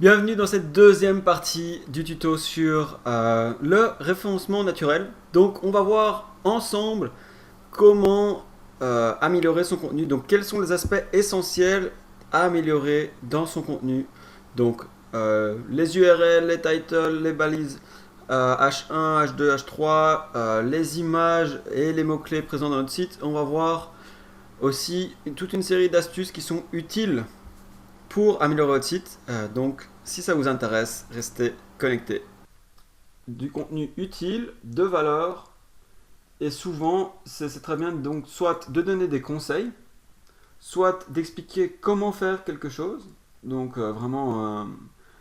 Bienvenue dans cette deuxième partie du tuto sur le référencement naturel. Donc on va voir ensemble comment améliorer son contenu. Donc quels sont les aspects essentiels à améliorer dans son contenu. Donc les URL, les titles, les balises H1, H2, H3, les images et les mots-clés présents dans notre site. On va voir aussi toute une série d'astuces qui sont utiles pour améliorer votre site. Donc, si ça vous intéresse, restez connectés. Du contenu utile, de valeur, et souvent, c'est très bien donc soit de donner des conseils, soit d'expliquer comment faire quelque chose. Donc, vraiment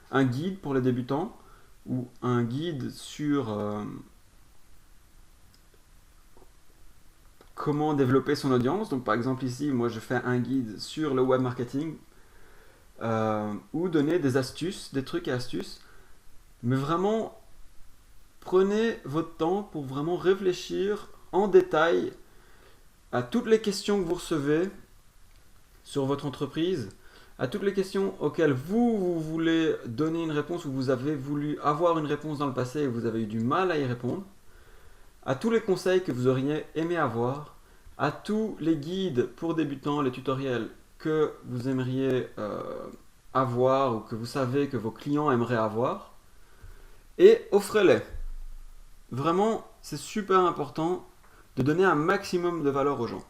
un guide pour les débutants ou un guide sur comment développer son audience. Donc, par exemple, ici, moi, je fais un guide sur le web marketing ou donner des astuces, des trucs et astuces. Mais vraiment, prenez votre temps pour vraiment réfléchir en détail à toutes les questions que vous recevez sur votre entreprise, à toutes les questions auxquelles vous voulez donner une réponse ou vous avez voulu avoir une réponse dans le passé et vous avez eu du mal à y répondre, à tous les conseils que vous auriez aimé avoir, à tous les guides pour débutants, les tutoriels que vous aimeriez avoir ou que vous savez que vos clients aimeraient avoir, et offrez-les. Vraiment, c'est super important de donner un maximum de valeur aux gens.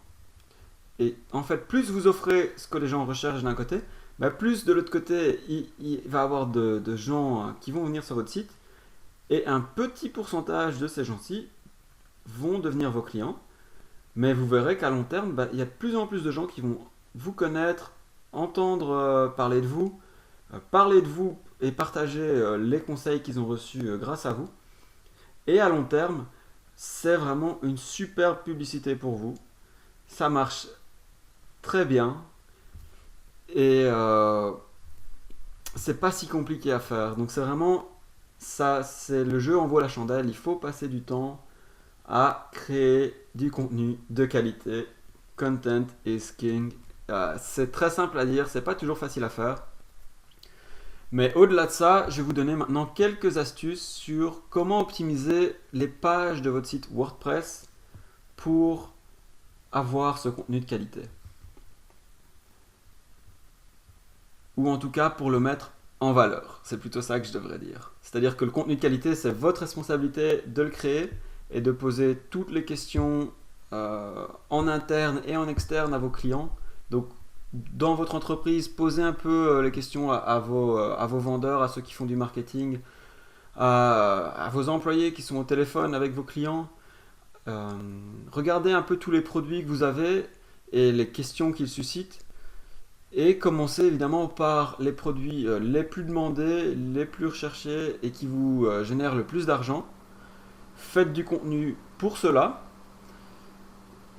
Et en fait, plus vous offrez ce que les gens recherchent d'un côté, bah plus de l'autre côté, il va y avoir de gens qui vont venir sur votre site, et un petit pourcentage de ces gens-ci vont devenir vos clients. Mais vous verrez qu'à long terme, bah, il y a de plus en plus de gens qui vont vous connaître, entendre parler de vous et partager les conseils qu'ils ont reçus grâce à vous. Et à long terme, c'est vraiment une super publicité pour vous. Ça marche très bien et c'est pas si compliqué à faire. Donc c'est vraiment ça, c'est le jeu en vaut la chandelle. Il faut passer du temps à créer du contenu de qualité. Content is king. C'est très simple à dire, c'est pas toujours facile à faire. Mais au-delà de ça, je vais vous donner maintenant quelques astuces sur comment optimiser les pages de votre site WordPress pour avoir ce contenu de qualité. Ou en tout cas pour le mettre en valeur. C'est plutôt ça que je devrais dire. C'est-à-dire que le contenu de qualité, c'est votre responsabilité de le créer et de poser toutes les questions en interne et en externe à vos clients. Donc dans votre entreprise, posez un peu les questions à vos vendeurs, à ceux qui font du marketing, à vos employés qui sont au téléphone avec vos clients. Regardez un peu tous les produits que vous avez et les questions qu'ils suscitent. Et commencez évidemment par les produits les plus demandés, les plus recherchés et qui vous génèrent le plus d'argent. Faites du contenu pour cela.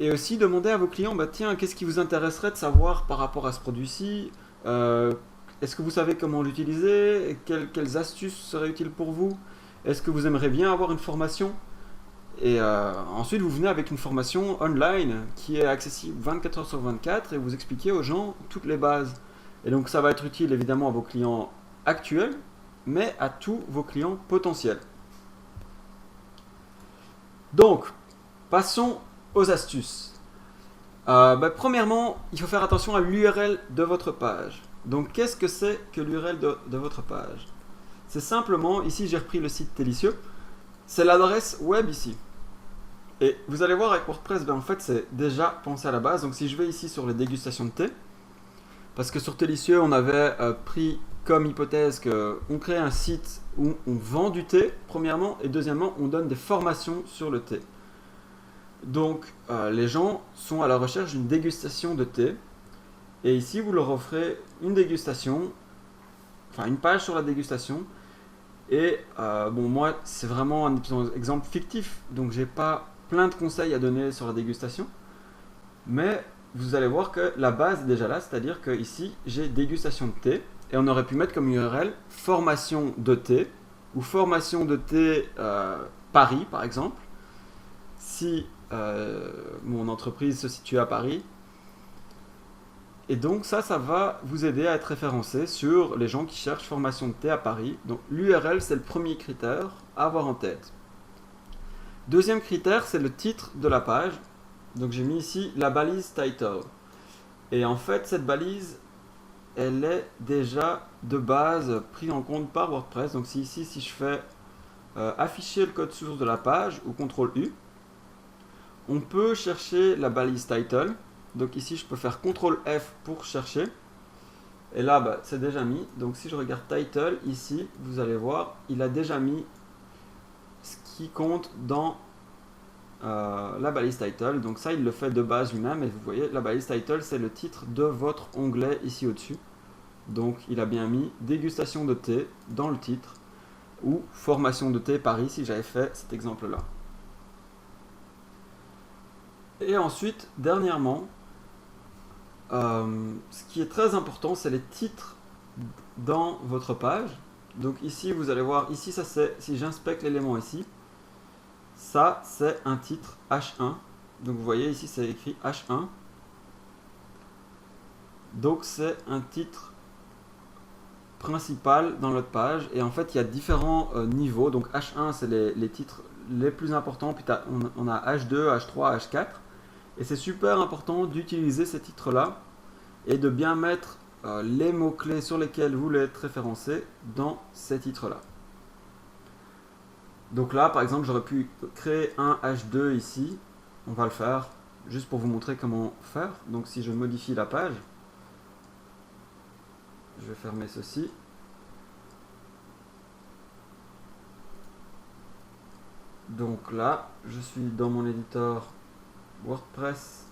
Et aussi demandez à vos clients, bah tiens, qu'est-ce qui vous intéresserait de savoir par rapport à ce produit-ci. Est-ce que vous savez comment l'utiliser? Quelles astuces seraient utiles pour vous? Est-ce que vous aimeriez bien avoir une formation? Et ensuite, vous venez avec une formation online qui est accessible 24 heures sur 24 et vous expliquez aux gens toutes les bases. Et donc, ça va être utile évidemment à vos clients actuels, mais à tous vos clients potentiels. Donc, passons aux astuces. Premièrement, il faut faire attention à l'URL de votre page. Donc, qu'est-ce que c'est que l'URL de votre page? C'est simplement, ici j'ai repris le site Telicieux, c'est l'adresse web ici. Et vous allez voir avec WordPress, en fait c'est déjà pensé à la base. Donc si je vais ici sur les dégustations de thé, parce que sur Telicieux on avait pris comme hypothèse qu'on crée un site où on vend du thé, premièrement, et deuxièmement on donne des formations sur le thé. Donc les gens sont à la recherche d'une dégustation de thé, et ici vous leur offrez une dégustation, enfin une page sur la dégustation. Et moi c'est vraiment un exemple fictif, donc j'ai pas plein de conseils à donner sur la dégustation, mais vous allez voir que la base est déjà là, c'est-à-dire que ici j'ai dégustation de thé, et on aurait pu mettre comme URL formation de thé, ou formation de thé Paris par exemple, si mon entreprise se situe à Paris. Et donc ça va vous aider à être référencé sur les gens qui cherchent formation de thé à Paris. Donc l'URL, c'est le premier critère à avoir en tête. Deuxième critère, c'est le titre de la page. Donc j'ai mis ici la balise title. Et en fait, cette balise, elle est déjà de base prise en compte par WordPress. Donc si ici, si je fais afficher le code source de la page ou CTRL U, on peut chercher la balise title. Donc ici, je peux faire CTRL F pour chercher. Et là, bah, c'est déjà mis. Donc si je regarde title, ici, vous allez voir, il a déjà mis ce qui compte dans la balise title. Donc ça, il le fait de base lui-même. Et vous voyez, la balise title, c'est le titre de votre onglet ici au-dessus. Donc il a bien mis dégustation de thé dans le titre ou formation de thé Paris si j'avais fait cet exemple-là. Et ensuite, dernièrement, ce qui est très important, c'est les titres dans votre page. Donc ici, vous allez voir, ici, ça c'est, si j'inspecte l'élément ici, ça c'est un titre H1. Donc vous voyez ici, c'est écrit H1. Donc c'est un titre principal dans notre page. Et en fait, il y a différents niveaux. Donc H1, c'est les titres les plus importants. Puis on a H2, H3, H4. Et c'est super important d'utiliser ces titres-là et de bien mettre les mots-clés sur lesquels vous voulez être référencé dans ces titres-là. Donc là, par exemple, j'aurais pu créer un H2 ici. On va le faire juste pour vous montrer comment faire. Donc si je modifie la page, je vais fermer ceci. Donc là, je suis dans mon éditeur WordPress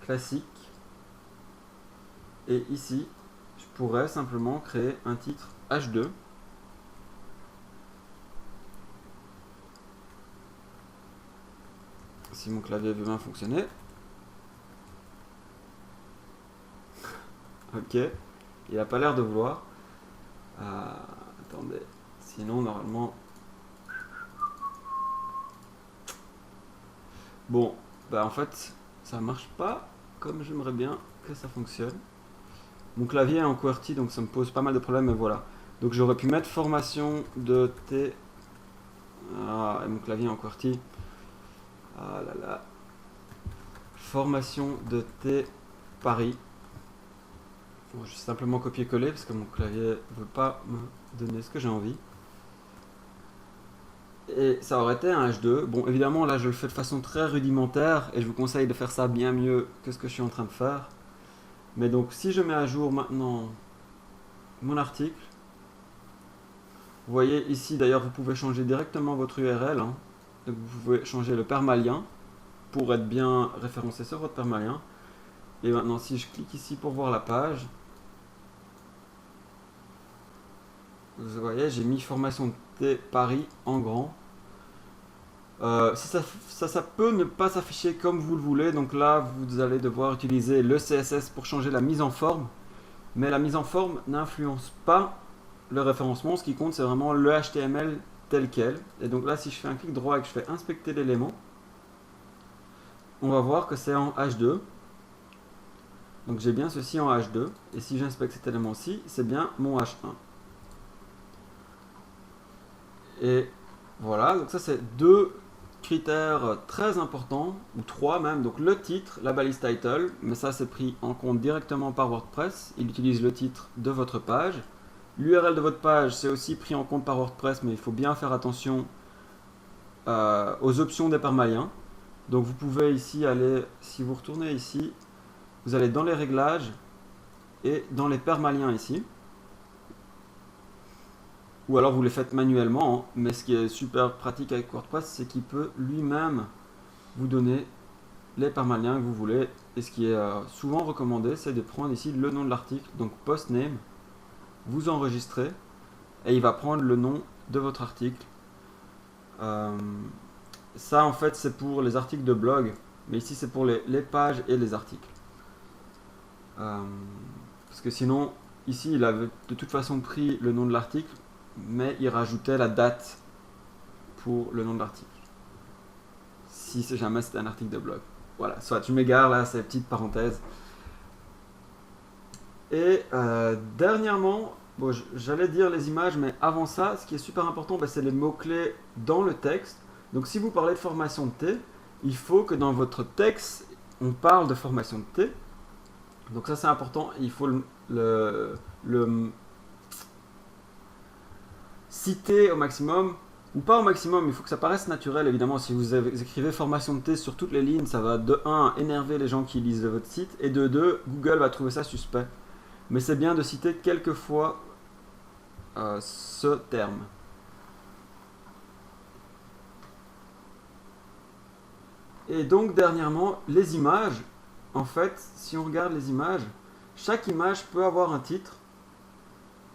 classique. Et ici, je pourrais simplement créer un titre H2. Si mon clavier veut bien fonctionner. Ok, il n'a pas l'air de vouloir. Attendez, sinon normalement... Bon, bah en fait, ça marche pas comme j'aimerais bien que ça fonctionne. Mon clavier est en QWERTY, donc ça me pose pas mal de problèmes, mais voilà. Donc j'aurais pu mettre formation de T. Ah, et mon clavier est en QWERTY. Ah là là. Formation de T Paris. Bon, je vais simplement copier-coller parce que mon clavier ne veut pas me donner ce que j'ai envie. Et ça aurait été un H2. Bon, évidemment, là, je le fais de façon très rudimentaire et je vous conseille de faire ça bien mieux que ce que je suis en train de faire. Mais donc, si je mets à jour maintenant mon article, vous voyez ici, d'ailleurs, vous pouvez changer directement votre URL. Hein. Donc, vous pouvez changer le permalien pour être bien référencé sur votre permalien. Et maintenant, si je clique ici pour voir la page, vous voyez, j'ai mis formation T Paris en grand. Ça peut ne pas s'afficher comme vous le voulez. Donc là, vous allez devoir utiliser le CSS pour changer la mise en forme. Mais la mise en forme n'influence pas le référencement. Ce qui compte, c'est vraiment le HTML tel quel. Et donc là, si je fais un clic droit et que je fais inspecter l'élément, on va voir que c'est en H2. Donc j'ai bien ceci en H2. Et si j'inspecte cet élément-ci, c'est bien mon H1. Et voilà, donc ça c'est deux critères très importants, ou trois même. Donc le titre, la balise title, mais ça c'est pris en compte directement par WordPress. Il utilise le titre de votre page. L'URL de votre page, c'est aussi pris en compte par WordPress, mais il faut bien faire attention aux options des permaliens. Donc vous pouvez ici aller, si vous retournez ici, vous allez dans les réglages et dans les permaliens ici. Ou alors vous les faites manuellement, hein. Mais ce qui est super pratique avec WordPress, c'est qu'il peut lui-même vous donner les permaliens que vous voulez. Et ce qui est souvent recommandé, c'est de prendre ici le nom de l'article, donc post name, vous enregistrez, et il va prendre le nom de votre article. Ça en fait c'est pour les articles de blog, mais ici c'est pour les pages et les articles. Parce que sinon, ici il avait de toute façon pris le nom de l'article, mais il rajoutait la date pour le nom de l'article, si jamais c'était un article de blog. voilà, soit tu m'égares là, c'est petite parenthèse. Et dernièrement, bon, j'allais dire les images, mais avant ça, ce qui est super important, c'est les mots-clés dans le texte. Donc si vous parlez de formation de thé, il faut que dans votre texte, on parle de formation de thé. Donc ça c'est important, il faut le citer au maximum, ou pas au maximum, il faut que ça paraisse naturel évidemment. Si vous écrivez formation de thé sur toutes les lignes, ça va de 1 énerver les gens qui lisent votre site, et de 2, Google va trouver ça suspect. Mais c'est bien de citer quelques fois ce terme. Et donc dernièrement, les images, en fait, si on regarde les images, chaque image peut avoir un titre.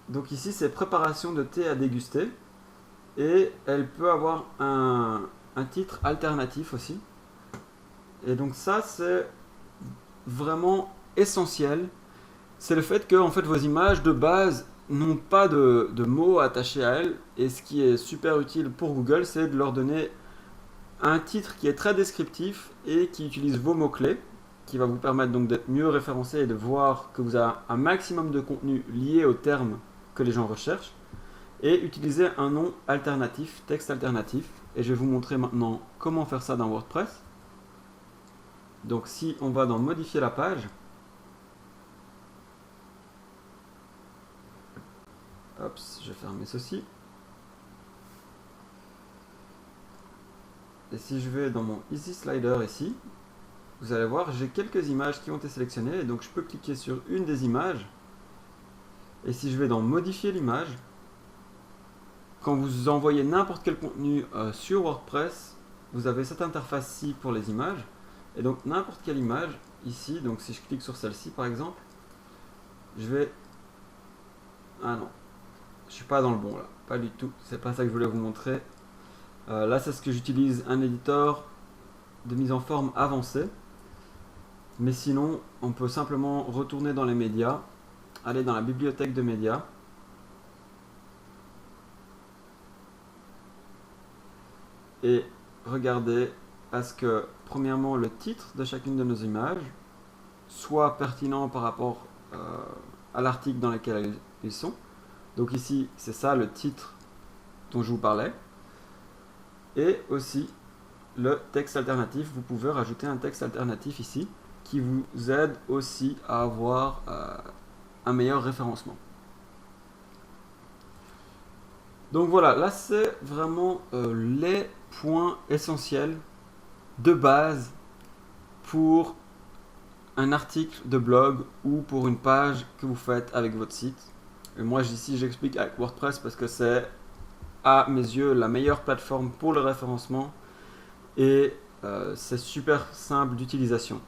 Donc ici, c'est préparation de thé à déguster. Et elle peut avoir un titre alternatif aussi. Et donc ça, c'est vraiment essentiel. C'est le fait que en fait, vos images de base n'ont pas de mots attachés à elles. Et ce qui est super utile pour Google, c'est de leur donner un titre qui est très descriptif et qui utilise vos mots-clés, qui va vous permettre donc d'être mieux référencé et de voir que vous avez un maximum de contenu lié aux termes que les gens recherchent, et utiliser un nom alternatif, texte alternatif. Et je vais vous montrer maintenant comment faire ça dans WordPress. Donc si on va dans modifier la page, hop, je vais fermer ceci. Et si je vais dans mon Easy Slider ici, vous allez voir, j'ai quelques images qui ont été sélectionnées. Et donc je peux cliquer sur une des images. Et si je vais dans modifier l'image, quand vous envoyez n'importe quel contenu sur WordPress, vous avez cette interface-ci pour les images. Et donc n'importe quelle image, ici, donc si je clique sur celle-ci par exemple, je vais... Ah non, je suis pas dans le bon là, pas du tout, c'est pas ça que je voulais vous montrer. Là c'est ce que j'utilise, un éditeur de mise en forme avancé. Mais sinon, on peut simplement retourner dans les médias, aller dans la bibliothèque de médias. Et regarder à ce que, premièrement, le titre de chacune de nos images soit pertinent par rapport à l'article dans lequel ils sont. Donc ici, c'est ça le titre dont je vous parlais. Et aussi le texte alternatif. Vous pouvez rajouter un texte alternatif ici qui vous aide aussi à avoir un meilleur référencement. Donc voilà, là c'est vraiment les points essentiels de base pour un article de blog ou pour une page que vous faites avec votre site. Et moi ici j'explique avec WordPress parce que c'est à mes yeux la meilleure plateforme pour le référencement et c'est super simple d'utilisation.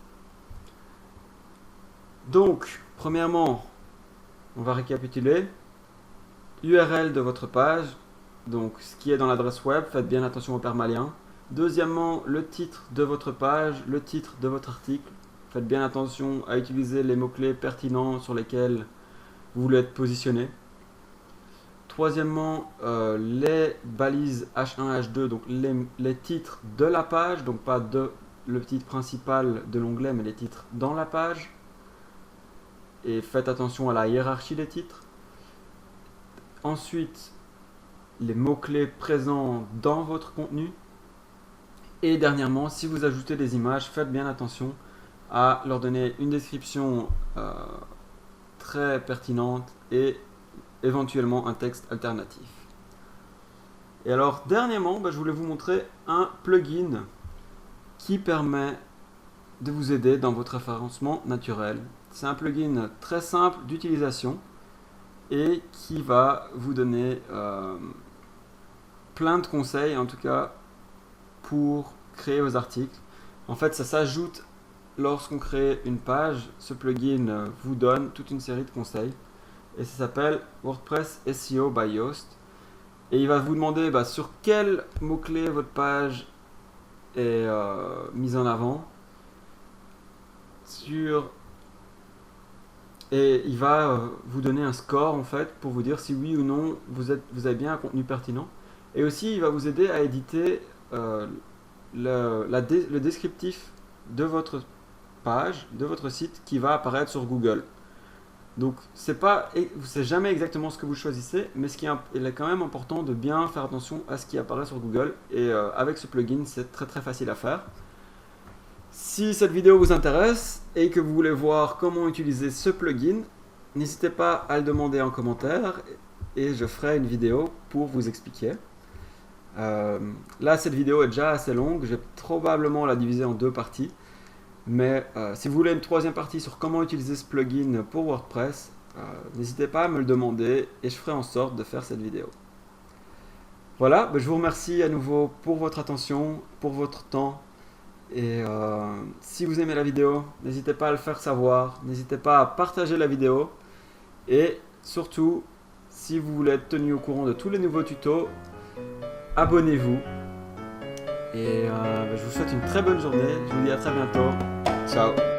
Donc premièrement, on va récapituler. URL de votre page, donc ce qui est dans l'adresse web, faites bien attention au permalien. Deuxièmement, le titre de votre page, le titre de votre article, faites bien attention à utiliser les mots-clés pertinents sur lesquels vous voulez être positionné. Troisièmement, les balises H1, H2, donc les titres de la page, donc pas le titre principal de l'onglet, mais les titres dans la page. Et faites attention à la hiérarchie des titres. Ensuite, les mots-clés présents dans votre contenu. Et dernièrement, si vous ajoutez des images, faites bien attention à leur donner une description très pertinente et éventuellement un texte alternatif. Et alors, dernièrement, je voulais vous montrer un plugin qui permet de vous aider dans votre référencement naturel. C'est un plugin très simple d'utilisation et qui va vous donner plein de conseils, en tout cas pour créer vos articles. En fait, ça s'ajoute lorsqu'on crée une page. Ce plugin vous donne toute une série de conseils et ça s'appelle WordPress SEO by Yoast. Et il va vous demander sur quel mot-clé votre page est mise en avant, et il va vous donner un score en fait pour vous dire si oui ou non vous avez bien un contenu pertinent. Et aussi il va vous aider à éditer le descriptif de votre page, de votre site qui va apparaître sur Google. Donc c'est jamais exactement ce que vous choisissez, mais il est quand même important de bien faire attention à ce qui apparaît sur Google, et avec ce plugin c'est très très facile à faire. Si cette vidéo vous intéresse et que vous voulez voir comment utiliser ce plugin, n'hésitez pas à le demander en commentaire et je ferai une vidéo pour vous expliquer. Là cette vidéo est déjà assez longue, je vais probablement la diviser en 2 parties. Mais si vous voulez une 3e partie sur comment utiliser ce plugin pour WordPress, n'hésitez pas à me le demander et je ferai en sorte de faire cette vidéo. Voilà, je vous remercie à nouveau pour votre attention, pour votre temps. Et si vous aimez la vidéo, n'hésitez pas à le faire savoir, n'hésitez pas à partager la vidéo. Et surtout, si vous voulez être tenu au courant de tous les nouveaux tutos, abonnez-vous. Et je vous souhaite une très bonne journée, je vous dis à très bientôt. Ciao.